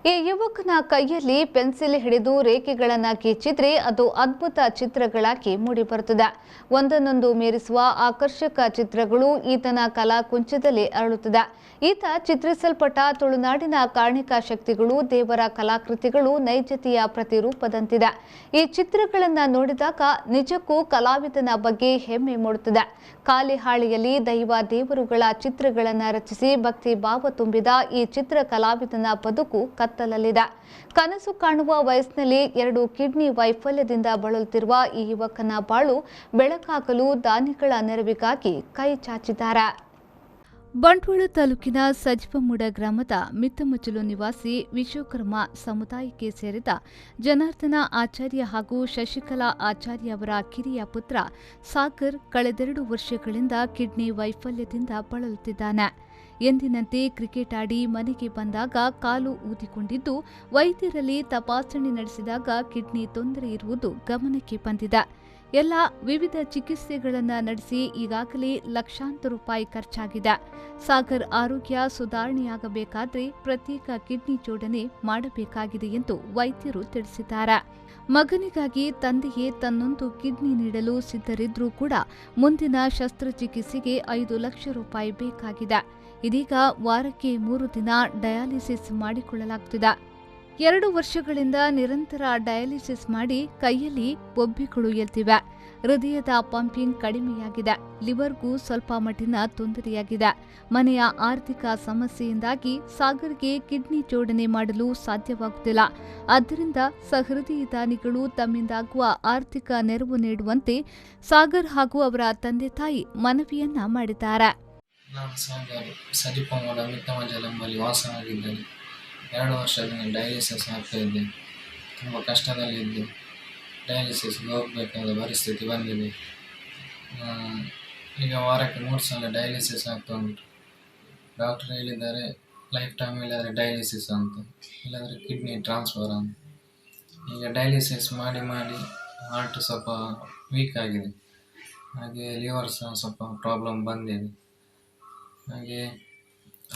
ಈ ಯುವಕನ ಕೈಯಲ್ಲಿ ಪೆನ್ಸಿಲ್ ಹಿಡಿದು ರೇಖೆಗಳನ್ನು ಕಿಚ್ಚಿದ್ರೆ ಅದು ಅದ್ಭುತ ಚಿತ್ರಗಳಾಗಿ ಮೂಡಿಬರುತ್ತದೆ. ಒಂದನ್ನೊಂದು ಮೀರಿಸುವ ಆಕರ್ಷಕ ಚಿತ್ರಗಳು ಈತನ ಕಲಾ ಕುಂಚದಲ್ಲಿ ಅರಳುತ್ತದೆ. ಈತ ಚಿತ್ರಿಸಲ್ಪಟ್ಟ ತುಳುನಾಡಿನ ಕಾರ್ಣಿಕ ಶಕ್ತಿಗಳು, ದೇವರ ಕಲಾಕೃತಿಗಳು ನೈಜತೆಯ ಪ್ರತಿರೂಪದಂತಿದೆ. ಈ ಚಿತ್ರಗಳನ್ನು ನೋಡಿದಾಗ ನಿಜಕ್ಕೂ ಕಲಾವಿದನ ಬಗ್ಗೆ ಹೆಮ್ಮೆ ಮೂಡುತ್ತದೆ. ಖಾಲಿ ಹಾಳೆಯಲ್ಲಿ ದೈವ ದೇವರುಗಳ ಚಿತ್ರಗಳನ್ನು ರಚಿಸಿ ಭಕ್ತಿ ಭಾವ ತುಂಬಿದ ಈ ಚಿತ್ರ ಕಲಾವಿದನ ಬದುಕು ಕತ್ತಲಲ್ಲಿದೆ. ಕನಸು ಕಾಣುವ ವಯಸ್ಸಿನಲ್ಲಿ 2 ಕಿಡ್ನಿ ವೈಫಲ್ಯದಿಂದ ಬಳಲುತ್ತಿರುವ ಈ ಯುವಕನ ಬಾಳು ಬೆಳಕಾಗಲು ದಾನಿಗಳ ನೆರವಿಗಾಗಿ ಕೈ ಚಾಚಿದ್ದಾರೆ. ಬಂಟ್ವಾಳ ತಾಲೂಕಿನ ಸಜಿಪಮೂಡ ಗ್ರಾಮದ ಮಿತ್ತಮಚಲು ನಿವಾಸಿ ವಿಶ್ವಕರ್ಮ ಸಮುದಾಯಕ್ಕೆ ಸೇರಿದ ಜನಾರ್ದನ ಆಚಾರ್ಯ ಹಾಗೂ ಶಶಿಕಲಾ ಆಚಾರ್ಯ ಅವರ ಕಿರಿಯ ಪುತ್ರ ಸಾಗರ್ ಕಳೆದೆರಡು ವರ್ಷಗಳಿಂದ ಕಿಡ್ನಿ ವೈಫಲ್ಯದಿಂದ ಬಳಲುತ್ತಿದ್ದಾನೆ. ಎಂದಿನಂತೆ ಕ್ರಿಕೆಟ್ ಆಡಿ ಮನೆಗೆ ಬಂದಾಗ ಕಾಲು ಊದಿಕೊಂಡಿದ್ದು, ವೈದ್ಯರಲ್ಲಿ ತಪಾಸಣೆ ನಡೆಸಿದಾಗ ಕಿಡ್ನಿ ತೊಂದರೆ ಇರುವುದು ಗಮನಕ್ಕೆ ಬಂದಿದೆ. ಎಲ್ಲ ವಿವಿಧ ಚಿಕಿತ್ಸೆಗಳನ್ನು ನಡೆಸಿ ಈಗಾಗಲೇ ಲಕ್ಷಾಂತರ ರೂಪಾಯಿ ಖರ್ಚಾಗಿದೆ. ಸಾಗರ್ ಆರೋಗ್ಯ ಸುಧಾರಣೆಯಾಗಬೇಕಾದ್ರೆ ಪ್ರತ್ಯೇಕ ಕಿಡ್ನಿ ಜೋಡಣೆ ಮಾಡಬೇಕಾಗಿದೆ ಎಂದು ವೈದ್ಯರು ತಿಳಿಸಿದ್ದಾರೆ. ಮಗನಿಗಾಗಿ ತಂದೆಯೇ ತನ್ನೊಂದು ಕಿಡ್ನಿ ನೀಡಲು ಸಿದ್ಧರಿದ್ರೂ ಕೂಡ ಮುಂದಿನ ಶಸ್ತ್ರಚಿಕಿತ್ಸೆಗೆ 5 ಲಕ್ಷ ರೂಪಾಯಿ ಬೇಕಾಗಿದೆ. ಇದೀಗ ವಾರಕ್ಕೆ 3 ದಿನ ಡಯಾಲಿಸಿಸ್ ಮಾಡಿಕೊಳ್ಳಲಾಗುತ್ತಿದೆ. 2 ವರ್ಷಗಳಿಂದ ನಿರಂತರ ಡಯಾಲಿಸಿಸ್ ಮಾಡಿ ಕೈಯಲ್ಲಿ ಬೊಬ್ಬೆಗಳು ಎಲ್ತಿವೆ. ಹೃದಯದ ಪಂಪಿಂಗ್ ಕಡಿಮೆಯಾಗಿದೆ. ಲಿವರ್ಗೂ ಸ್ವಲ್ಪ ಮಟ್ಟಿನ ತೊಂದರೆಯಾಗಿದೆ. ಮನೆಯ ಆರ್ಥಿಕ ಸಮಸ್ಯೆಯಿಂದಾಗಿ ಸಾಗರ್ಗೆ ಕಿಡ್ನಿ ಜೋಡಣೆ ಮಾಡಲು ಸಾಧ್ಯವಾಗುತ್ತಿಲ್ಲ. ಆದ್ದರಿಂದ ಸಹೃದಯಿ ದಾನಿಗಳು ತಮ್ಮಿಂದಾಗುವ ಆರ್ಥಿಕ ನೆರವು ನೀಡುವಂತೆ ಸಾಗರ್ ಹಾಗೂ ಅವರ ತಂದೆ ತಾಯಿ ಮನವಿಯನ್ನ ಮಾಡಿದ್ದಾರೆ. ನಾನು ಸಾಗರ್ ಸಜಿಪಮೂಡ ಮಿತ್ತಮಜಲಂಬಲ್ಲಿ ವಾಸವಾಗಿದ್ದೇನೆ. 2 ವರ್ಷದಿಂದ ಡಯಾಲಿಸಿಸ್ ಆಗ್ತಾ ಇದ್ದೆ. ತುಂಬ ಕಷ್ಟದಲ್ಲಿದ್ದೆ. ಡಯಾಲಿಸಿಸ್ಗೆ ಹೋಗಬೇಕಾದ ಪರಿಸ್ಥಿತಿ ಬಂದಿದೆ. ಈಗ ವಾರಕ್ಕೆ 3 ಸಲ ಡಯಾಲಿಸಿಸ್ ಆಗ್ತಾ ಉಂಟು. ಡಾಕ್ಟರ್ ಹೇಳಿದ್ದಾರೆ ಲೈಫ್ ಟೈಮ್ ಇಲ್ಲಾದರೆ ಡಯಾಲಿಸಿಸ್ ಅಂತ, ಇಲ್ಲಾಂದರೆ ಕಿಡ್ನಿ ಟ್ರಾನ್ಸ್ಫರ್ ಅಂತ. ಈಗ ಡಯಾಲಿಸಿಸ್ ಮಾಡಿ ಹಾರ್ಟ್ ಸ್ವಲ್ಪ ವೀಕ್ ಆಗಿದೆ, ಹಾಗೆ ಲಿವರ್ ಸಹ ಸ್ವಲ್ಪ ಪ್ರಾಬ್ಲಮ್ ಬಂದಿದೆ. ಹಾಗೆ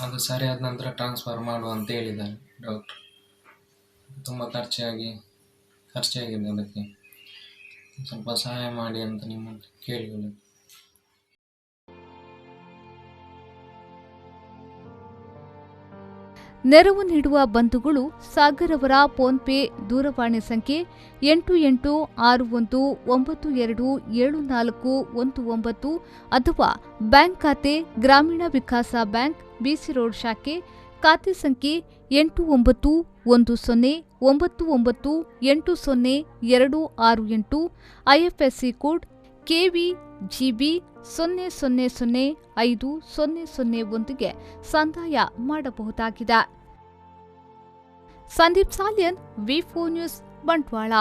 ಅದು ಸರಿಯಾದ ನಂತರ ಟ್ರಾನ್ಸ್ಫರ್ ಮಾಡುವ ಅಂತ ಹೇಳಿದ್ದಾರೆ ಡಾಕ್ಟ್ರು. ತುಂಬ ಖರ್ಚಾಗಿದೆ. ಅದಕ್ಕೆ ಸ್ವಲ್ಪ ಸಹಾಯ ಮಾಡಿ ಅಂತ ನಿಮ್ಮನ್ನು ಕೇಳಿಕೊಳ್ಳಿ. ನೆರವು ನೀಡುವ ಬಂಧುಗಳು ಸಾಗರ್ ಅವರ ಫೋನ್ಪೇ ದೂರವಾಣಿ ಸಂಖ್ಯೆ 8861927419 ಅಥವಾ ಬ್ಯಾಂಕ್ ಖಾತೆ ಗ್ರಾಮೀಣ ವಿಕಾಸ ಬ್ಯಾಂಕ್ ಬಿಸಿ ರೋಡ್ ಶಾಖೆ ಖಾತೆ ಸಂಖ್ಯೆ 8910998068 ಐಎಫ್ಎಸ್ಸಿ ಕೋಡ್ KVGB 00050001ಗೆ ಸಂದಾಯ ಮಾಡಬಹುದಾಗಿದೆ. ಸಂದೀಪ್ ಸಾಲ್ಯನ್, ವಿ4 ನ್ಯೂಸ್, ಬಂಟ್ವಾಳ.